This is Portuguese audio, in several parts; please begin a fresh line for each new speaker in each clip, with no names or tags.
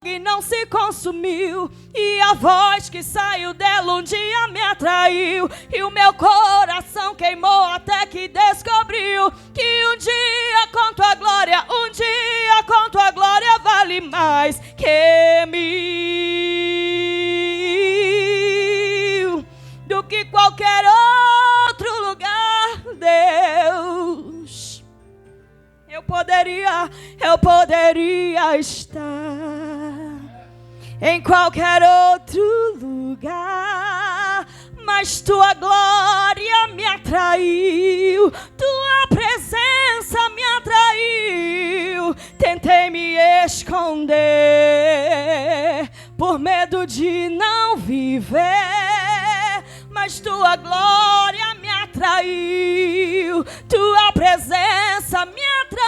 e não se consumiu, e a voz que saiu dela um dia me atraiu, e o meu coração queimou até que descobriu que um dia com tua glória, um dia com tua glória vale mais que mil, do que qualquer outro lugar, Deus. Eu poderia estar em qualquer outro lugar, mas tua glória me atraiu, tua presença me atraiu. Tentei me esconder por medo de não viver, mas tua glória me atraiu, tua presença me atraiu.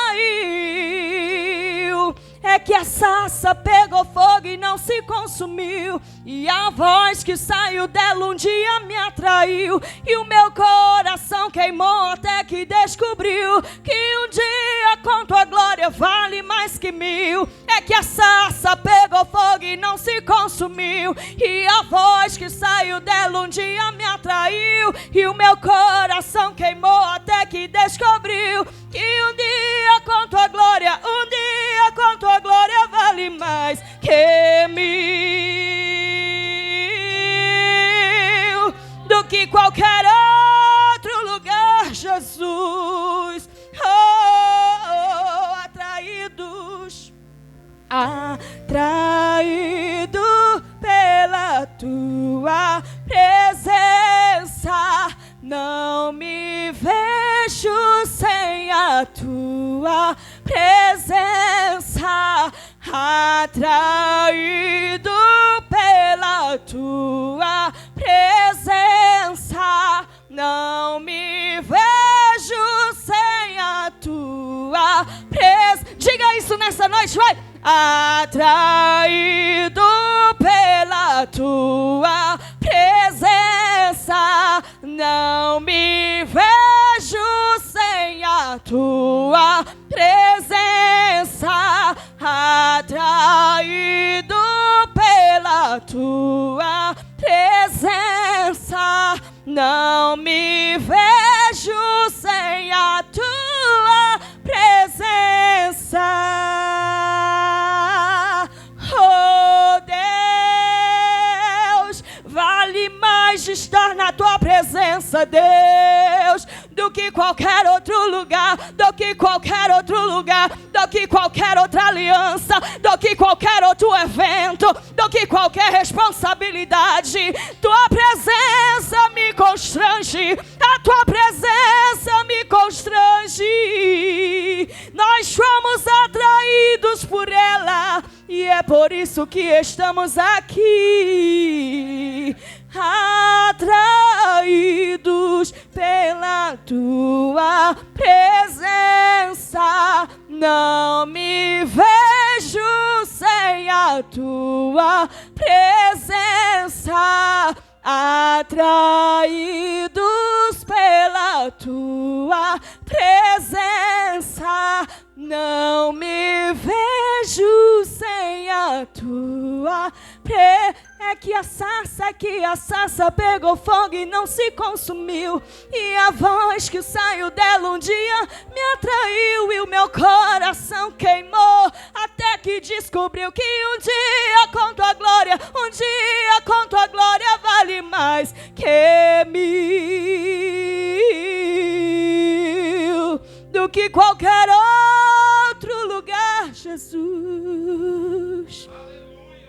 É que a sarça pegou fogo e não se consumiu, e a voz que saiu dela um dia me atraiu, e o meu coração queimou até que descobriu que um dia com tua glória vale mais que mil. É que a sarça pegou fogo e não se consumiu, e a voz que saiu dela um dia me atraiu, e o meu coração queimou até que descobriu que um dia com tua glória, um dia com tua glória vale mais que mil, do que qualquer outro lugar, Jesus. Atraído pela tua presença, não me vejo sem a tua presença. Atraído pela tua presença, não me vejo sem a tua presença. Diga isso nessa noite, vai! Atraído pela tua presença, não me vejo sem a tua presença. Atraído pela tua presença, não me vejo sem a tua presença. Oh Deus, vale mais de estar na tua presença, Deus, do que qualquer outro lugar, do que qualquer outro lugar, do que qualquer outra aliança, do que qualquer outro evento, do que qualquer responsabilidade. Tua presença me constrange, a tua presença me constrange. Nós fomos atraídos por ela e é por isso que estamos aqui. Atraídos pela tua presença, não me vejo sem a tua presença. Atraídos pela tua presença, não me vejo sem a tua presença. É que a sarça pegou fogo e não se consumiu, e a voz que saiu dela um dia me atraiu, e o meu coração queimou até que descobriu que um dia com tua glória, um dia com tua glória vale mais que mil, do que qualquer outro lugar, Jesus.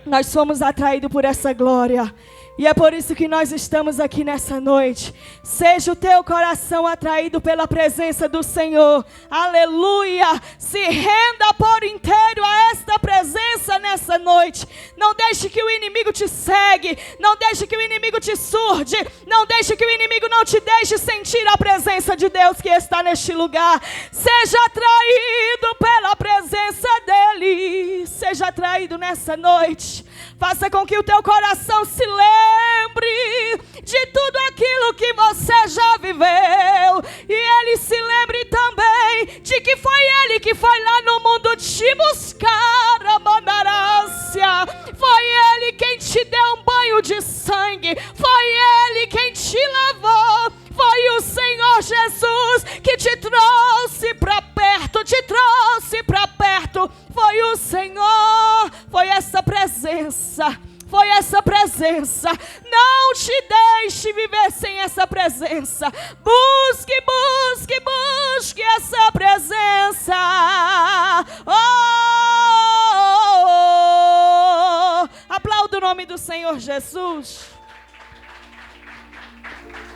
Nós somos atraídos por essa glória, e é por isso que nós estamos aqui nessa noite. Seja o teu coração atraído pela presença do Senhor, aleluia. Se renda por inteiro a esta presença nessa noite. Não deixe que o inimigo te segue, não deixe que o inimigo te surde, não deixe que o inimigo não te deixe sentir a presença de Deus que está neste lugar. Seja atraído pela presença dEle, seja atraído nessa noite. Faça com que o teu coração se lembre lembre de tudo aquilo que você já viveu. E Ele se lembre também de que foi Ele que foi lá no mundo te buscar, a mandarância. Foi Ele quem te deu um banho de sangue. Foi Ele quem te lavou. Foi o Senhor Jesus que te trouxe para perto, te trouxe para perto. Foi o Senhor, foi essa presença. Foi essa presença. Não te deixe viver sem essa presença. Busque, busque, busque essa presença. Oh! Aplauda o nome do Senhor Jesus.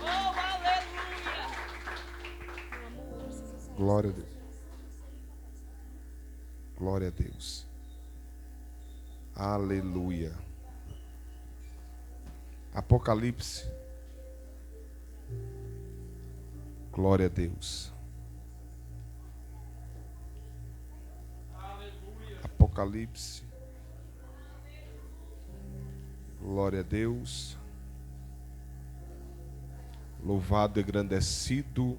Oh, aleluia.
Glória a Deus. Glória a Deus. Aleluia. Apocalipse. Glória a Deus. Apocalipse. Glória a Deus. Louvado e engrandecido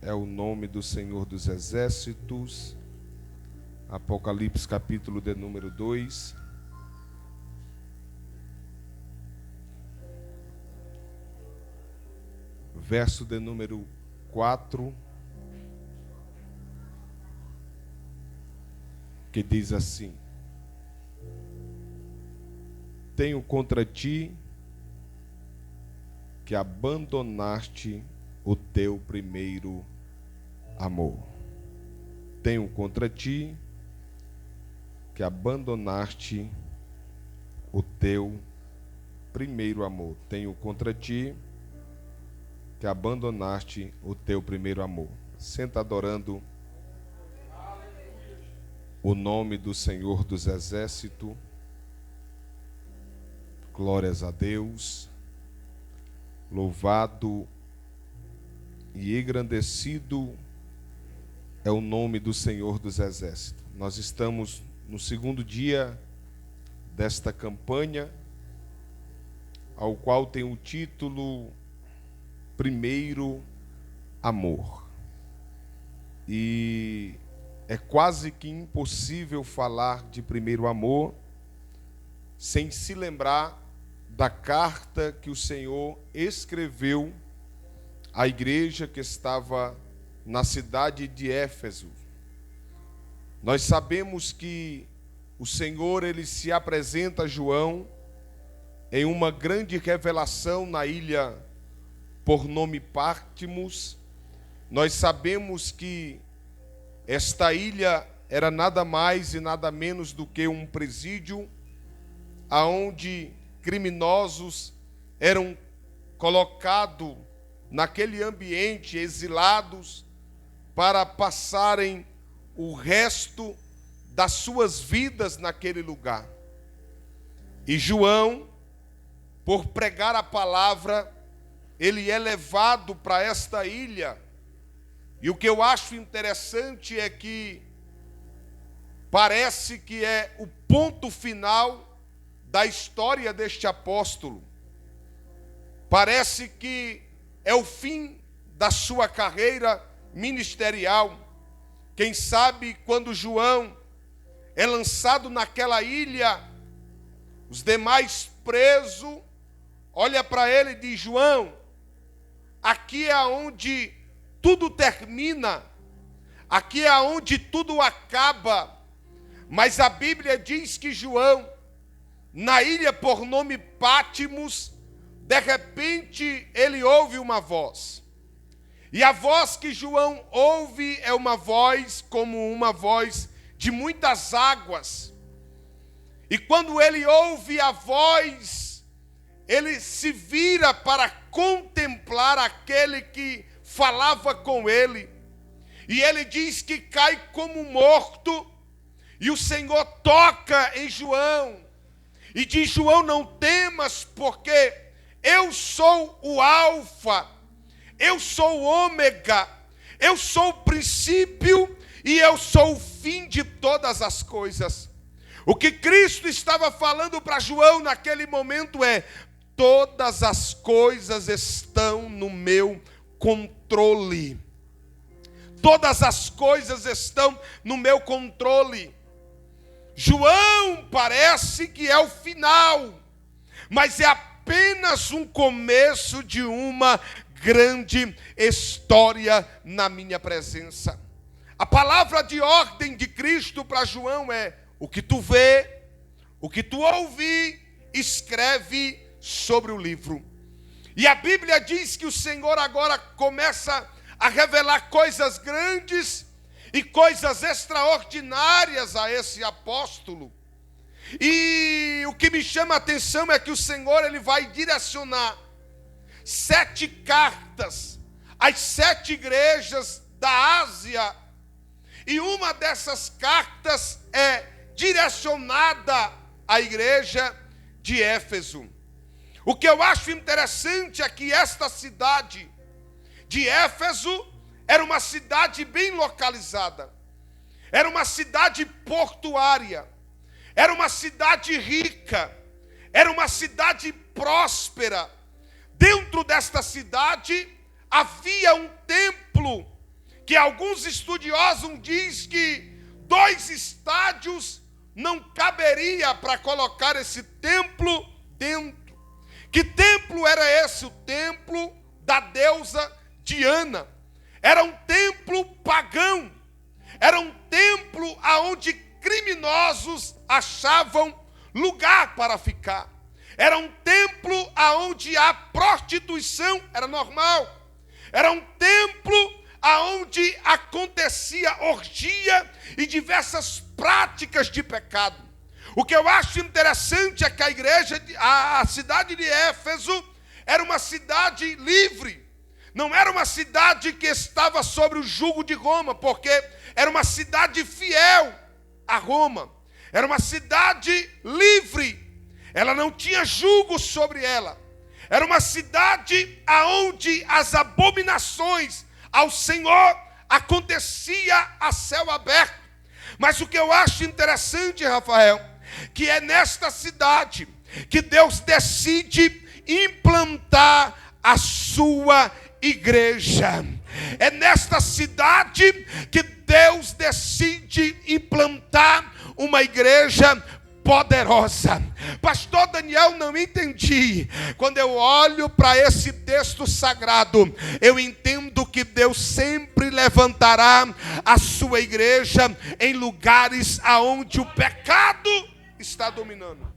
é o nome do Senhor dos Exércitos. Apocalipse capítulo de número 2. Verso de número 4, que diz assim: tenho contra ti que abandonaste o teu primeiro amor. Tenho contra ti que abandonaste o teu primeiro amor. Tenho contra ti que abandonaste o teu primeiro amor. Senta adorando o nome do Senhor dos Exércitos. Glórias a Deus. Louvado e engrandecido é o nome do Senhor dos Exércitos. Nós estamos no segundo dia desta campanha, ao qual tem o título Primeiro Amor. E é quase que impossível falar de primeiro amor sem se lembrar da carta que o Senhor escreveu à igreja que estava na cidade de Éfeso. Nós sabemos que o Senhor, ele se apresenta a João em uma grande revelação na ilha por nome Patmos. Nós sabemos que esta ilha era nada mais e nada menos do que um presídio aonde criminosos eram colocados naquele ambiente, exilados, para passarem o resto das suas vidas naquele lugar. E João, por pregar a palavra, ele é levado para esta ilha. E o que eu acho interessante é que parece que é o ponto final da história deste apóstolo. Parece que é o fim da sua carreira ministerial. Quem sabe quando João é lançado naquela ilha, os demais presos olham para ele e dizem: João, aqui é onde tudo termina, aqui é onde tudo acaba. Mas a Bíblia diz que João, na ilha por nome Patmos, de repente ele ouve uma voz. E a voz que João ouve é uma voz como uma voz de muitas águas. E quando ele ouve a voz, ele se vira para contemplar aquele que falava com ele. E ele diz que cai como morto. E o Senhor toca em João e diz: João, não temas, porque eu sou o Alfa, eu sou o Ômega, eu sou o princípio e eu sou o fim de todas as coisas. O que Cristo estava falando para João naquele momento é: todas as coisas estão no meu controle. Todas as coisas estão no meu controle. João parece que é o final, mas é apenas um começo de uma grande história na minha presença. A palavra de ordem de Cristo para João é: o que tu vê, o que tu ouvi, escreve sobre o livro. E a Bíblia diz que o Senhor agora começa a revelar coisas grandes e coisas extraordinárias a esse apóstolo. E o que me chama a atenção é que o Senhor ele vai direcionar 7 cartas às 7 igrejas da Ásia. E uma dessas cartas é direcionada à igreja de Éfeso. O que eu acho interessante é que esta cidade de Éfeso era uma cidade bem localizada. Era uma cidade portuária. Era uma cidade rica. Era uma cidade próspera. Dentro desta cidade havia um templo que alguns estudiosos dizem que 2 estádios não caberia para colocar esse templo dentro. Que templo era esse? O templo da deusa Diana. Era um templo pagão. Era um templo onde criminosos achavam lugar para ficar. Era um templo onde a prostituição era normal. Era um templo onde acontecia orgia e diversas práticas de pecado. O que eu acho interessante é que a cidade de Éfeso era uma cidade livre. Não era uma cidade que estava sob o jugo de Roma, porque era uma cidade fiel a Roma. Era uma cidade livre. Ela não tinha jugo sobre ela. Era uma cidade onde as abominações ao Senhor acontecia a céu aberto. Mas o que eu acho interessante, Rafael, que é nesta cidade que Deus decide implantar a sua igreja. É nesta cidade que Deus decide implantar uma igreja poderosa. Pastor Daniel, não entendi. Quando eu olho para esse texto sagrado, eu entendo que Deus sempre levantará a sua igreja em lugares aonde o pecado está dominando,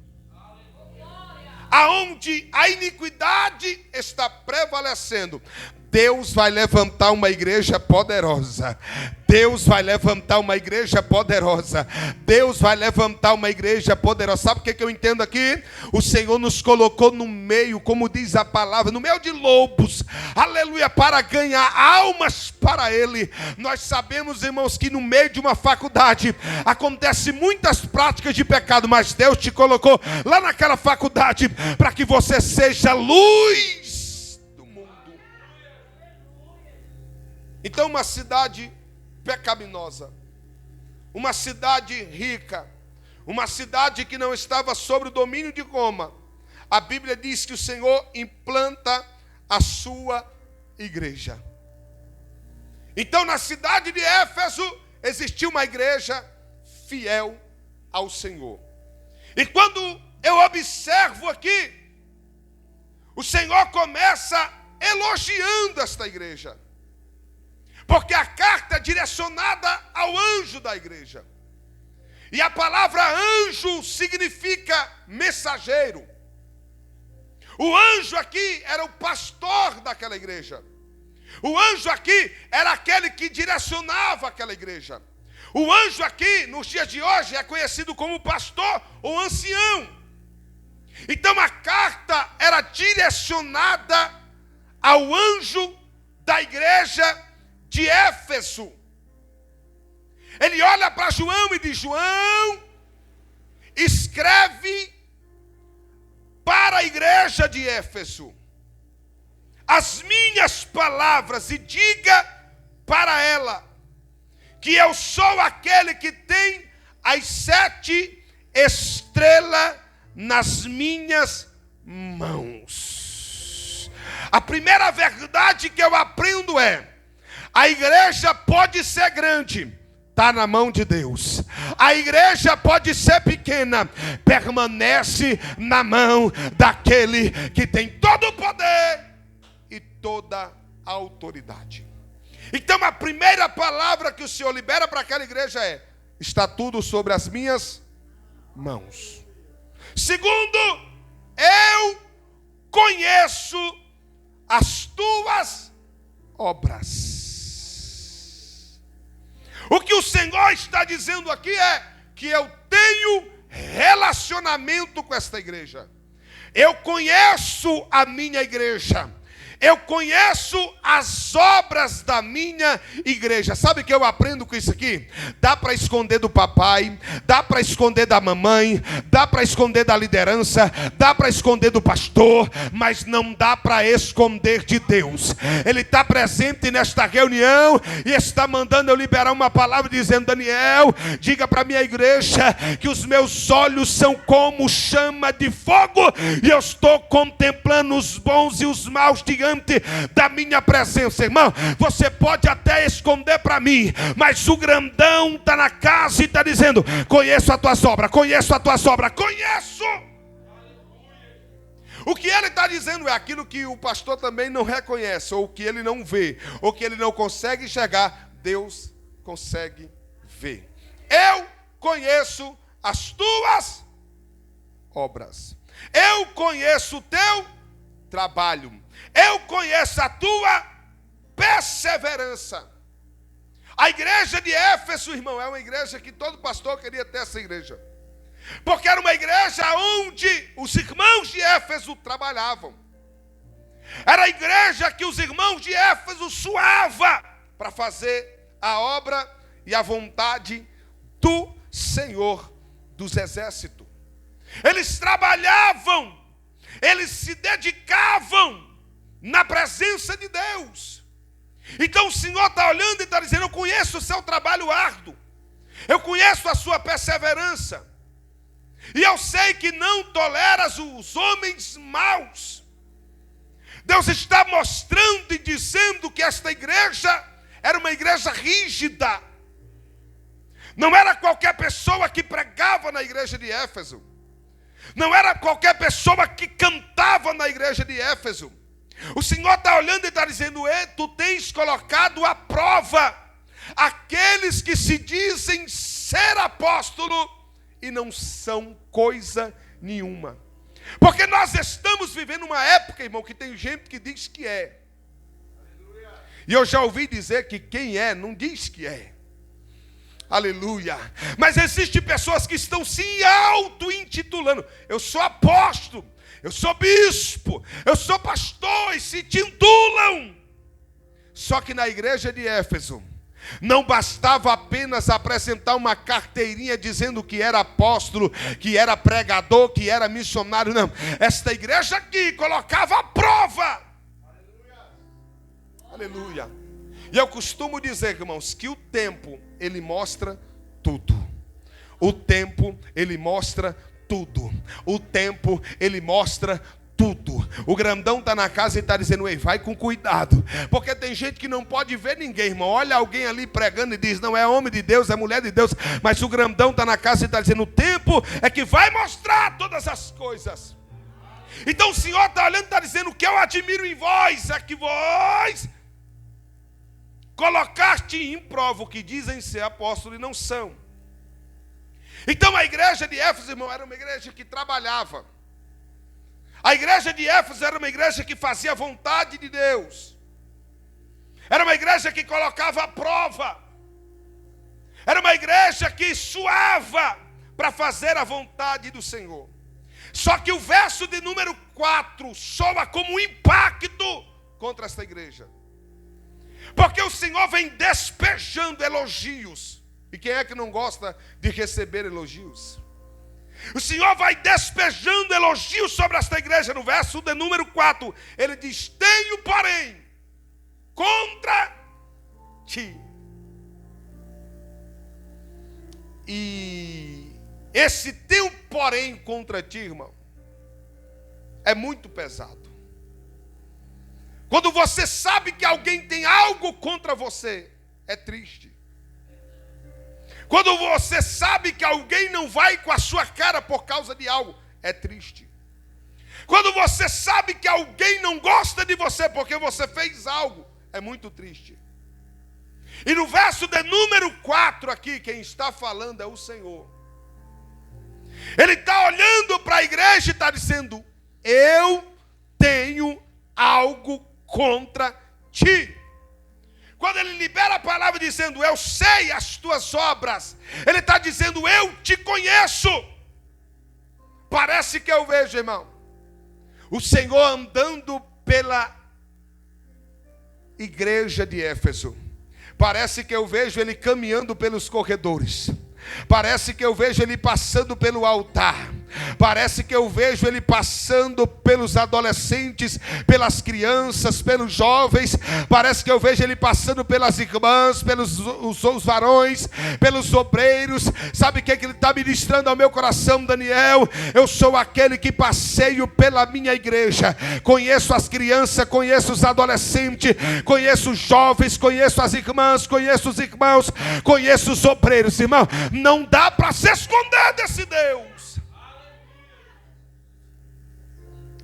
aonde a iniquidade está prevalecendo. Deus vai levantar uma igreja poderosa. Deus vai levantar uma igreja poderosa. Deus vai levantar uma igreja poderosa. Sabe o que eu entendo aqui? O Senhor nos colocou no meio, como diz a palavra, no meio de lobos. Aleluia, para ganhar almas para Ele. Nós sabemos, irmãos, que no meio de uma faculdade acontece muitas práticas de pecado, mas Deus te colocou lá naquela faculdade para que você seja luz. Então, uma cidade pecaminosa, uma cidade rica, uma cidade que não estava sob o domínio de Roma. A Bíblia diz que o Senhor implanta a sua igreja. Então, na cidade de Éfeso, existia uma igreja fiel ao Senhor. E quando eu observo aqui, o Senhor começa elogiando esta igreja. Porque a carta é direcionada ao anjo da igreja. E a palavra anjo significa mensageiro. O anjo aqui era o pastor daquela igreja. O anjo aqui era aquele que direcionava aquela igreja. O anjo aqui, nos dias de hoje, é conhecido como pastor ou ancião. Então a carta era direcionada ao anjo da igreja de Éfeso. Ele olha para João e diz: João, escreve para a igreja de Éfeso as minhas palavras e diga para ela que eu sou aquele que tem as 7 estrelas nas minhas mãos. A primeira verdade que eu aprendo é: a igreja pode ser grande, está na mão de Deus. A igreja pode ser pequena, permanece na mão daquele que tem todo o poder e toda a autoridade. Então a primeira palavra que o Senhor libera para aquela igreja é: está tudo sobre as minhas mãos. Segundo, eu conheço as tuas obras. O que o Senhor está dizendo aqui é que eu tenho relacionamento com esta igreja. Eu conheço a minha igreja. Eu conheço as obras da minha igreja. Sabe o que eu aprendo com isso aqui? Dá para esconder do papai, dá para esconder da mamãe, dá para esconder da liderança, dá para esconder do pastor, mas não dá para esconder de Deus. Ele está presente nesta reunião e está mandando eu liberar uma palavra dizendo: Daniel, diga para a minha igreja que os meus olhos são como chama de fogo e eu estou contemplando os bons e os maus diante da minha presença. Irmão, você pode até esconder para mim, mas o grandão está na casa e está dizendo: conheço a tua obra, conheço a tua obra, conheço. O que ele está dizendo é aquilo que o pastor também não reconhece, ou que ele não vê, ou que ele não consegue enxergar, Deus consegue ver. Eu conheço as tuas obras, eu conheço o teu trabalho, eu conheço a tua perseverança. A igreja de Éfeso, irmão, é uma igreja que todo pastor queria ter essa igreja. Porque era uma igreja onde os irmãos de Éfeso trabalhavam. Era a igreja que os irmãos de Éfeso suavam para fazer a obra e a vontade do Senhor dos Exércitos. Eles trabalhavam, eles se dedicavam na presença de Deus. Então o Senhor está olhando e está dizendo: eu conheço o seu trabalho árduo, eu conheço a sua perseverança, e eu sei que não toleras os homens maus. Deus está mostrando e dizendo que esta igreja era uma igreja rígida. Não era qualquer pessoa que pregava na igreja de Éfeso. Não era qualquer pessoa que cantava na igreja de Éfeso. O Senhor está olhando e está dizendo: tu tens colocado à prova aqueles que se dizem ser apóstolo e não são coisa nenhuma. Porque nós estamos vivendo uma época, irmão, que tem gente que diz que é. E eu já ouvi dizer que quem é não diz que é. Aleluia. Mas existem pessoas que estão se auto-intitulando: eu sou apóstolo, eu sou bispo, eu sou pastor, e se titulam. Só que na igreja de Éfeso não bastava apenas apresentar uma carteirinha dizendo que era apóstolo, que era pregador, que era missionário. Não, esta igreja aqui colocava a prova. Aleluia. Aleluia. E eu costumo dizer, irmãos, que o tempo, ele mostra tudo. O tempo, ele mostra tudo. O tempo, ele mostra tudo. O grandão está na casa e está dizendo: ei, vai com cuidado. Porque tem gente que não pode ver ninguém, irmão. Olha alguém ali pregando e diz: não, é homem de Deus, é mulher de Deus. Mas o grandão está na casa e está dizendo: o tempo é que vai mostrar todas as coisas. Então o Senhor está olhando e está dizendo: o que eu admiro em vós é que vós colocaste em prova o que dizem ser apóstolos e não são. Então a igreja de Éfeso, irmão, era uma igreja que trabalhava. A igreja de Éfeso era uma igreja que fazia a vontade de Deus. Era uma igreja que colocava a prova. Era uma igreja que suava para fazer a vontade do Senhor. Só que o verso de número 4 soa como um impacto contra esta igreja. Porque o Senhor vem despejando elogios. E quem é que não gosta de receber elogios? O Senhor vai despejando elogios sobre esta igreja. No verso de número 4, ele diz: tenho, porém, contra ti. E esse tenho, porém, contra ti, irmão, é muito pesado. Quando você sabe que alguém tem algo contra você, é triste. Quando você sabe que alguém não vai com a sua cara por causa de algo, é triste. Quando você sabe que alguém não gosta de você porque você fez algo, é muito triste. E no verso de número 4 aqui, quem está falando é o Senhor. Ele está olhando para a igreja e está dizendo: eu tenho algo contra ti. Quando ele libera a palavra dizendo: eu sei as tuas obras, ele está dizendo: eu te conheço. Parece que eu vejo, irmão, o Senhor andando pela igreja de Éfeso. Parece que eu vejo ele caminhando pelos corredores. Parece que eu vejo ele passando pelo altar. Parece que eu vejo ele passando pelos adolescentes, pelas crianças, pelos jovens. Parece que eu vejo ele passando pelas irmãs, pelos os varões, pelos obreiros. Sabe o que ele está ministrando ao meu coração, Daniel? Eu sou aquele que passeio pela minha igreja. Conheço as crianças, conheço os adolescentes, conheço os jovens, conheço as irmãs, conheço os irmãos, conheço os obreiros, irmão. Não dá para se esconder desse Deus.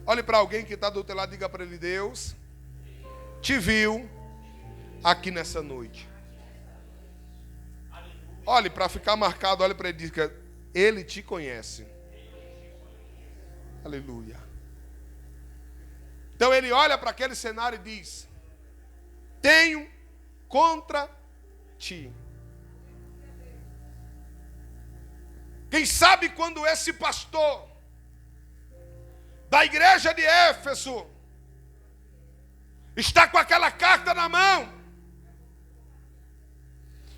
Olhe para alguém que está do teu lado, diga para ele: Deus te viu aqui nessa noite. Olhe, para ficar marcado, olhe para ele e diga: ele te conhece. Aleluia. Então ele olha para aquele cenário e diz: tenho contra ti. Quem sabe quando esse pastor da igreja de Éfeso está com aquela carta na mão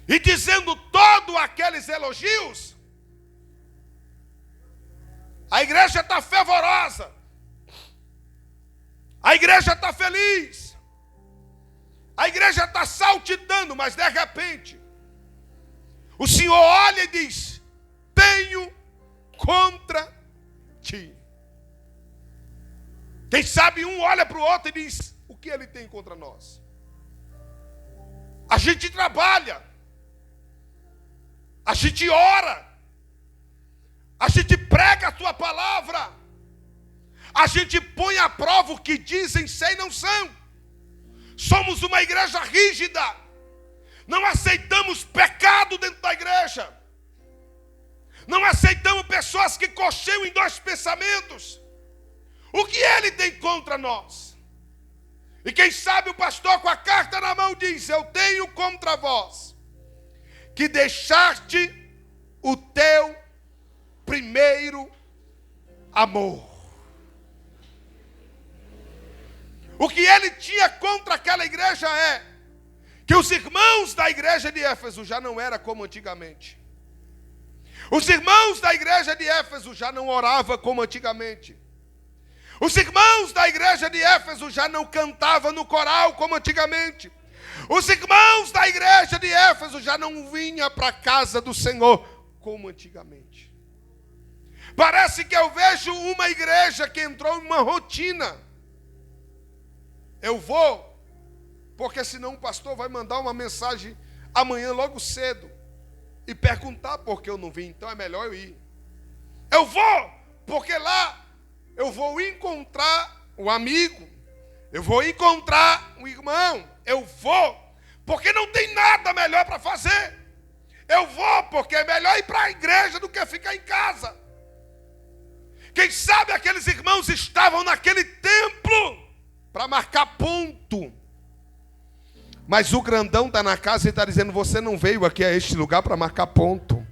e dizendo todos aqueles elogios, a igreja está fervorosa, a igreja está feliz, a igreja está saltitando, mas de repente o Senhor olha e diz: tenho contra ti. Quem sabe um olha para o outro e diz: o que ele tem contra nós? A gente trabalha, a gente ora, a gente prega a tua palavra, a gente põe à prova o que dizem ser e não são. Somos uma igreja rígida, não aceitamos pecado dentro da igreja, não aceitamos pessoas que cocheiam em dois pensamentos. O que ele tem contra nós? E quem sabe o pastor com a carta na mão diz: eu tenho contra vós que deixaste o teu primeiro amor. O que ele tinha contra aquela igreja é que os irmãos da igreja de Éfeso já não era como antigamente. Os irmãos da igreja de Éfeso já não oravam como antigamente. Os irmãos da igreja de Éfeso já não cantavam no coral como antigamente. Os irmãos da igreja de Éfeso já não vinham para a casa do Senhor como antigamente. Parece que eu vejo uma igreja que entrou em uma rotina. Eu vou, porque senão o pastor vai mandar uma mensagem amanhã logo cedo e perguntar por que eu não vim, então é melhor eu ir. Eu vou, porque lá eu vou encontrar um amigo, eu vou encontrar um irmão, eu vou, porque não tem nada melhor para fazer. Eu vou, porque é melhor ir para a igreja do que ficar em casa. Quem sabe aqueles irmãos estavam naquele templo para marcar ponto. Mas o grandão está na casa e está dizendo: você não veio aqui a este lugar para marcar ponto.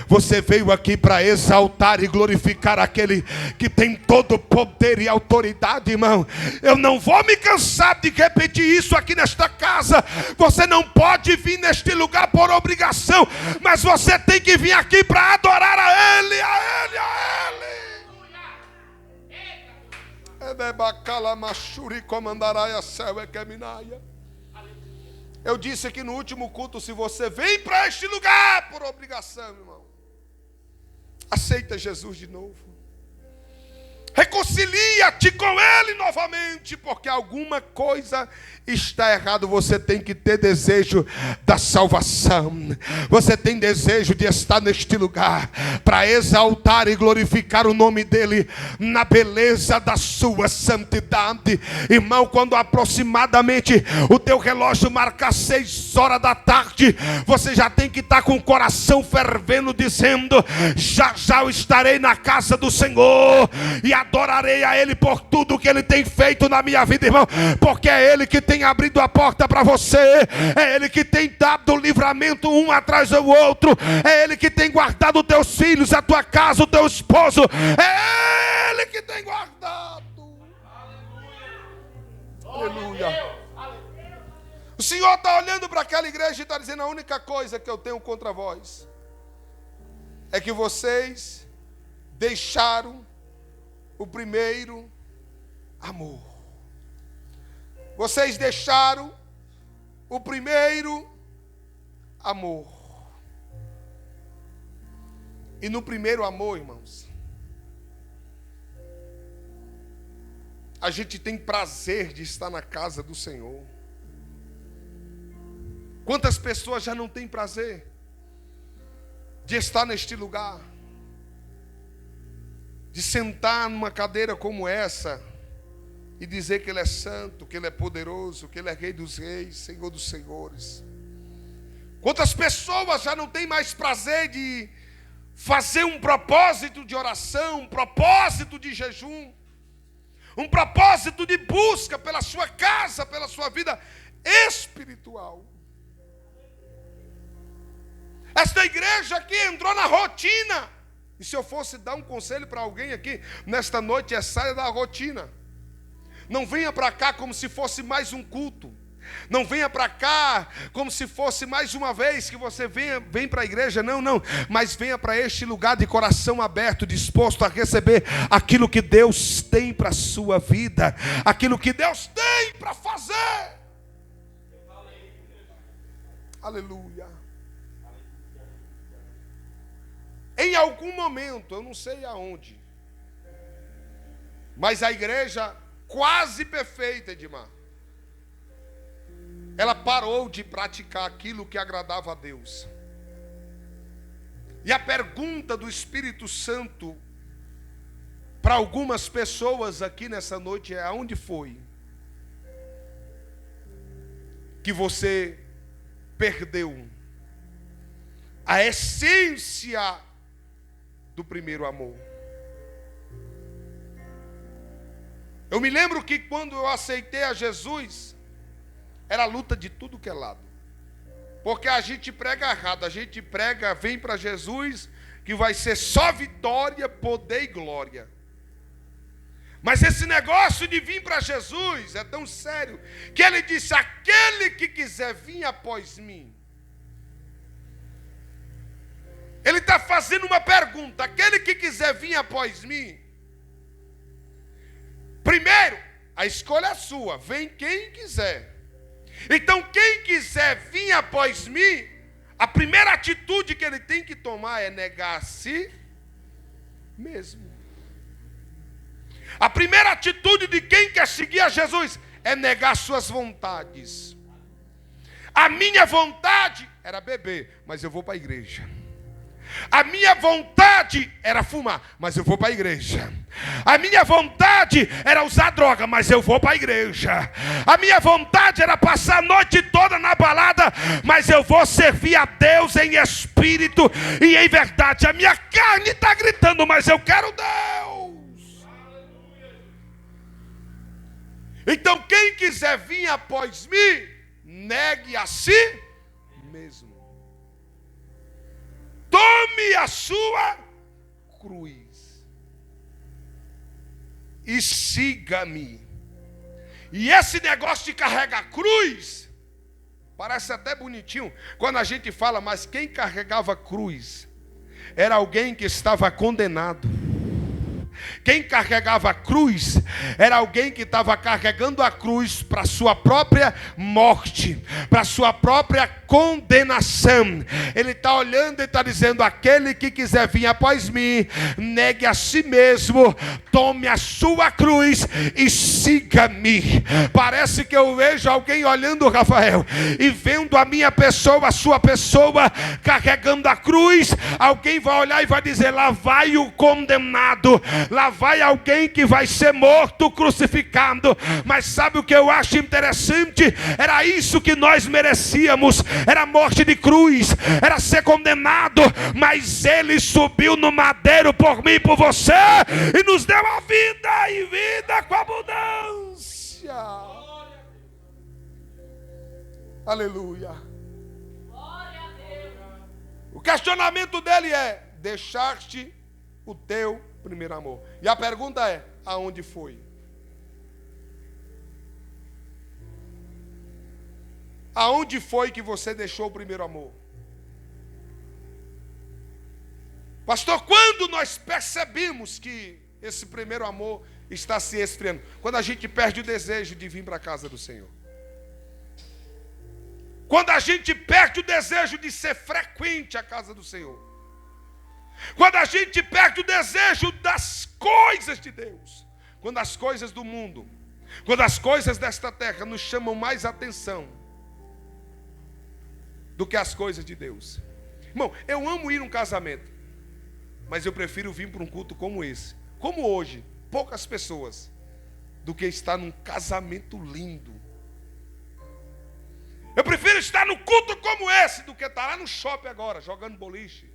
Você veio aqui para exaltar e glorificar aquele que tem todo o poder e autoridade, irmão. Eu não vou me cansar de repetir isso aqui nesta casa. Você não pode vir neste lugar por obrigação, mas você tem que vir aqui para adorar a Ele, a Ele, a Ele. Eu disse aqui no último culto: se você vem para este lugar por obrigação, irmão, aceita Jesus de novo. Reconheça reconcilia-te com Ele novamente, porque alguma coisa está errado. Você tem que ter desejo da salvação. Você tem desejo de estar neste lugar para exaltar e glorificar o nome dEle na beleza da sua santidade. Irmão, quando aproximadamente o teu relógio marcar 6 horas da tarde, você já tem que estar com o coração fervendo, dizendo: já já eu estarei na casa do Senhor e adorarei a Ele por tudo que Ele tem feito na minha vida, irmão, porque é Ele que tem abrido a porta para você, é Ele que tem dado o livramento um atrás do outro, é Ele que tem guardado os teus filhos, a tua casa, o teu esposo, é Ele que tem guardado. Aleluia. O Senhor está olhando para aquela igreja e está dizendo: a única coisa que eu tenho contra vós é que vocês deixaram o primeiro amor. Vocês deixaram o primeiro amor. E no primeiro amor, irmãos, a gente tem prazer de estar na casa do Senhor. Quantas pessoas já não têm prazer de estar neste lugar, de sentar numa cadeira como essa e dizer que Ele é santo, que Ele é poderoso, que Ele é Rei dos Reis, Senhor dos Senhores? Quantas pessoas já não têm mais prazer de fazer um propósito de oração, um propósito de jejum, um propósito de busca pela sua casa, pela sua vida espiritual? Esta igreja aqui entrou na rotina. E se eu fosse dar um conselho para alguém aqui nesta noite, é: saia da rotina. Não venha para cá como se fosse mais um culto. Não venha para cá como se fosse mais uma vez que você vem para a igreja. Não, não. Mas venha para este lugar de coração aberto, disposto a receber aquilo que Deus tem para a sua vida, aquilo que Deus tem para fazer. Aleluia. Em algum momento, eu não sei aonde, mas a igreja quase perfeita, Edmar, ela parou de praticar aquilo que agradava a Deus. E a pergunta do Espírito Santo para algumas pessoas aqui nessa noite é: aonde foi que você perdeu a essência do primeiro amor? Eu me lembro que quando eu aceitei a Jesus, era luta de tudo que é lado. Porque a gente prega errado, a gente prega: vem para Jesus, que vai ser só vitória, poder e glória. Mas esse negócio de vir para Jesus é tão sério, que Ele disse: aquele que quiser vir após mim. Ele está fazendo uma pergunta: aquele que quiser vir após mim. Primeiro, a escolha é sua, vem quem quiser. Então, quem quiser vir após mim, a primeira atitude que ele tem que tomar é negar a si mesmo. A primeira atitude de quem quer seguir a Jesus é negar suas vontades. A minha vontade era beber, mas eu vou para a igreja. A minha vontade era fumar, mas eu vou para a igreja. A minha vontade era usar droga, mas eu vou para a igreja. A minha vontade era passar a noite toda na balada, mas eu vou servir a Deus em espírito e em verdade. A minha carne está gritando, mas eu quero Deus. Então, quem quiser vir após mim, negue a si mesmo. Tome a sua cruz e siga-me. E esse negócio de carregar a cruz parece até bonitinho quando a gente fala, mas quem carregava a cruz era alguém que estava condenado. Quem carregava a cruz era alguém que estava carregando a cruz para sua própria morte, para sua própria condenação. Ele está olhando e está dizendo: aquele que quiser vir após mim, negue a si mesmo, tome a sua cruz e siga-me. Parece que eu vejo alguém olhando, Rafael, e vendo a minha pessoa, a sua pessoa, carregando a cruz. Alguém vai olhar e vai dizer: lá vai o condenado, lá vai alguém que vai ser morto, crucificado. Mas sabe o que eu acho interessante? Era isso que nós merecíamos, era morte de cruz, era ser condenado, mas ele subiu no madeiro por mim e por você, e nos deu a vida, e vida com abundância. Aleluia. O questionamento dele é: deixaste o teu primeiro amor? E a pergunta é: aonde foi? Aonde foi que você deixou o primeiro amor? Pastor, quando nós percebemos que esse primeiro amor está se esfriando? Quando a gente perde o desejo de vir para a casa do Senhor. Quando a gente perde o desejo de ser frequente à casa do Senhor. Quando a gente perde o desejo das coisas de Deus. Quando as coisas do mundo, quando as coisas desta terra nos chamam mais atenção do que as coisas de Deus. Irmão, eu amo ir num casamento, mas eu prefiro vir para um culto como esse, como hoje, poucas pessoas, do que estar num casamento lindo. Eu prefiro estar no culto como esse do que estar lá no shopping agora, jogando boliche.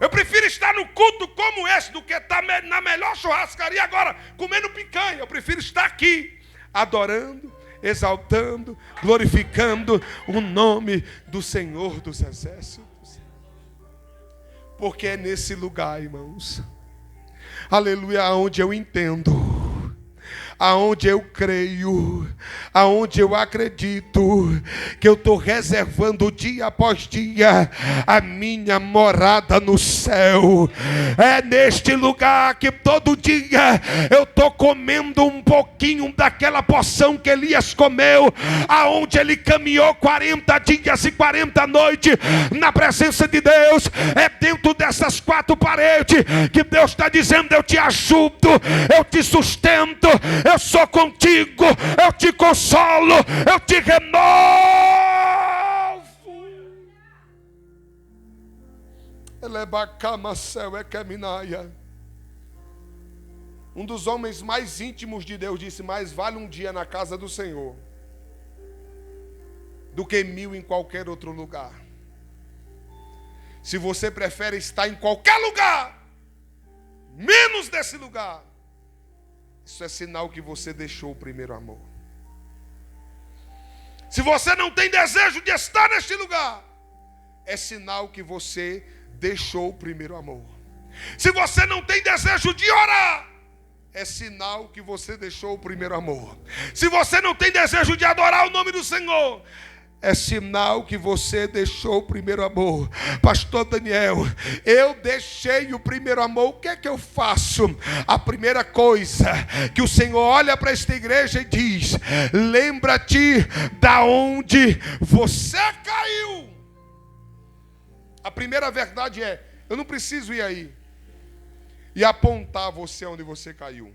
Eu prefiro estar no culto como esse do que estar na melhor churrascaria agora, comendo picanha. Eu prefiro estar aqui, adorando, exaltando, glorificando o nome do Senhor dos Exércitos. Porque é nesse lugar, irmãos, aleluia, onde eu entendo, aonde eu creio, aonde eu acredito que eu estou reservando dia após dia a minha morada no céu. É neste lugar que todo dia eu estou comendo um pouquinho daquela porção que Elias comeu, aonde ele caminhou 40 dias e 40 noites na presença de Deus. É dentro dessas quatro paredes que Deus está dizendo: eu te ajudo, eu te sustento, eu sou contigo, eu te consolo, eu te renovo. Um dos homens mais íntimos de Deus disse: mais vale um dia na casa do Senhor do que 1000 em qualquer outro lugar. Se você prefere estar em qualquer lugar, menos desse lugar, isso é sinal que você deixou o primeiro amor. Se você não tem desejo de estar neste lugar, é sinal que você deixou o primeiro amor. Se você não tem desejo de orar, é sinal que você deixou o primeiro amor. Se você não tem desejo de adorar o nome do Senhor, é sinal que você deixou o primeiro amor. Pastor Daniel, eu deixei o primeiro amor, o que é que eu faço? A primeira coisa que o Senhor olha para esta igreja e diz: lembra-te da onde você caiu. A primeira verdade é: eu não preciso ir aí e apontar você onde você caiu.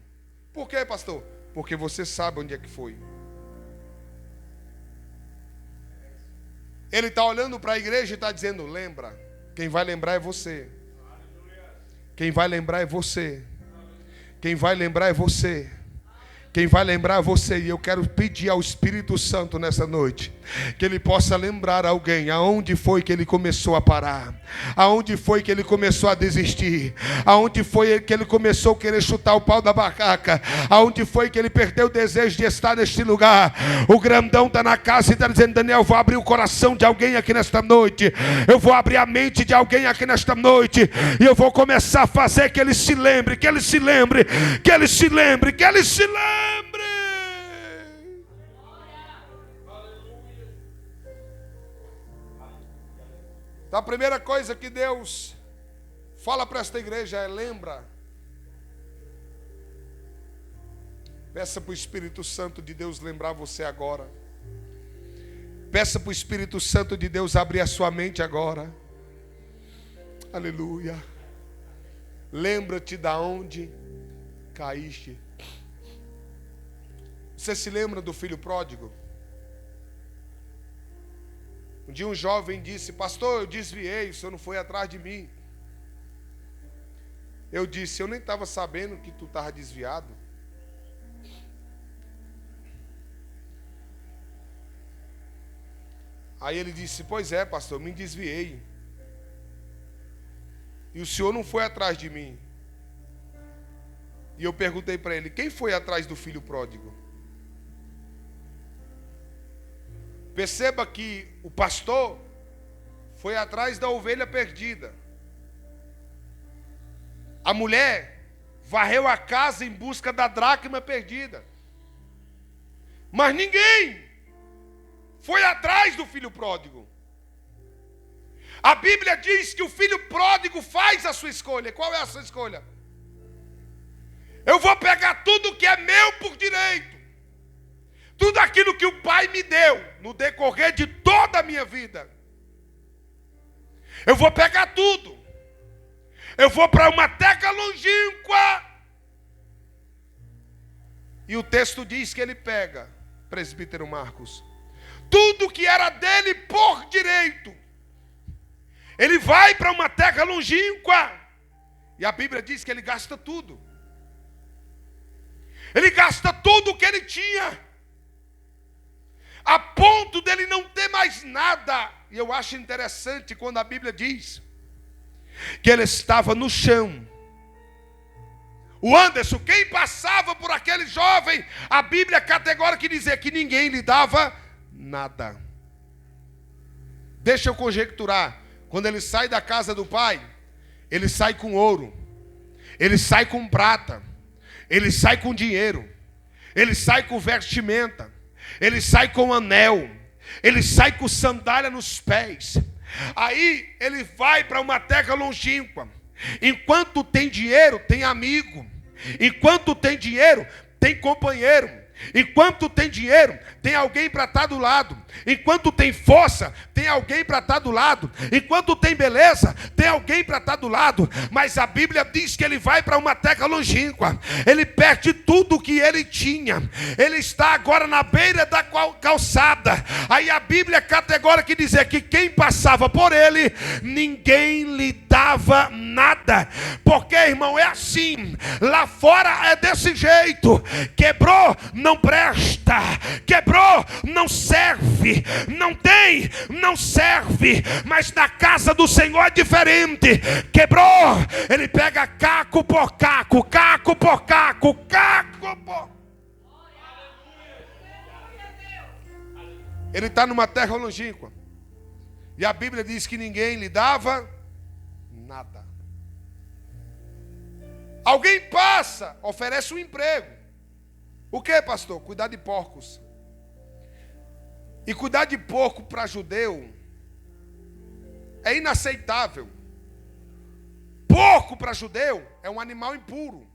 Por quê, pastor? Porque você sabe onde é que foi. Ele está olhando para a igreja e está dizendo: lembra. Quem vai lembrar é você. Quem vai lembrar é você. Quem vai lembrar é você. Quem vai lembrar é você. E eu quero pedir ao Espírito Santo nessa noite que ele possa lembrar alguém aonde foi que ele começou a parar, aonde foi que ele começou a desistir, aonde foi que ele começou a querer chutar o pau da barraca, aonde foi que ele perdeu o desejo de estar neste lugar. O grandão está na casa e está dizendo: Daniel, vou abrir o coração de alguém aqui nesta noite, eu vou abrir a mente de alguém aqui nesta noite, e eu vou começar a fazer que ele se lembre, que ele se lembre, que ele se lembre, que ele se lembre. Então, a primeira coisa que Deus Fala para esta igreja, lembra. Peça para o Espírito Santo de Deus lembrar você agora. Peça para o Espírito Santo de Deus abrir a sua mente agora. Aleluia. Lembra-te da onde caíste. Você se lembra do filho pródigo? Um dia um jovem disse: pastor, eu desviei, o senhor não foi atrás de mim. Eu disse: eu nem estava sabendo que tu estava desviado. Aí ele disse: pois é, pastor, eu me desviei. E o senhor não foi atrás de mim. E eu perguntei para ele: quem foi atrás do filho pródigo? Perceba que o pastor foi atrás da ovelha perdida. A mulher varreu a casa em busca da dracma perdida. Mas ninguém foi atrás do filho pródigo. A Bíblia diz que o filho pródigo faz a sua escolha. Qual é a sua escolha? Eu vou pegar tudo que é meu por direito. Tudo aquilo que o Pai me deu no decorrer de toda a minha vida. Eu vou pegar tudo. Eu vou para uma terra longínqua. E o texto diz que ele pega, presbítero Marcos, tudo que era dele por direito. Ele vai para uma terra longínqua. E a Bíblia diz que ele gasta tudo. Ele gasta tudo o que ele tinha, a ponto dele não ter mais nada. E eu acho interessante quando a Bíblia diz que ele estava no chão. O Anderson, quem passava por aquele jovem, a Bíblia categórica dizia que ninguém lhe dava nada. Deixa eu conjecturar. Quando ele sai da casa do pai, ele sai com ouro, ele sai com prata, ele sai com dinheiro, ele sai com vestimenta, ele sai com anel, ele sai com sandália nos pés. Aí ele vai para uma terra longínqua. Enquanto tem dinheiro, tem amigo. Enquanto tem dinheiro, tem companheiro. Enquanto tem dinheiro, tem alguém para estar do lado. Enquanto tem força, tem alguém para estar do lado. Enquanto tem beleza, tem alguém para estar do lado. Mas a Bíblia diz que ele vai para uma terra longínqua. Ele perde tudo que ele tinha. Ele está agora na beira da calçada. Aí a Bíblia categórica diz que quem passava por ele, ninguém lhe dava nada. Porque, irmão, é assim. Lá fora é desse jeito. Quebrou, não presta. Quebrou, não serve. Não tem, não serve. Mas na casa do Senhor é diferente. Quebrou, ele pega caco por caco, caco por caco, caco por... Ele está numa terra longínqua. E a Bíblia diz que ninguém lhe dava nada. Alguém passa, oferece um emprego. O que, pastor? Cuidar de porcos. E cuidar de porco para judeu é inaceitável. Porco para judeu é um animal impuro.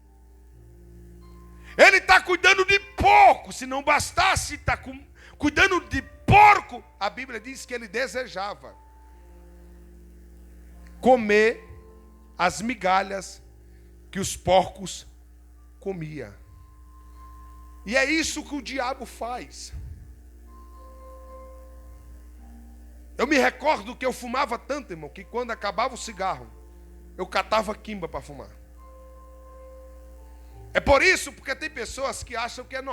Ele está cuidando de porco. Se não bastasse estar cuidando de porco, a Bíblia diz que ele desejava comer as migalhas que os porcos comiam. E é isso que o diabo faz. Eu me recordo que eu fumava tanto, irmão, que quando acabava o cigarro, eu catava quimba para fumar. É por isso, porque tem pessoas que acham que é normal.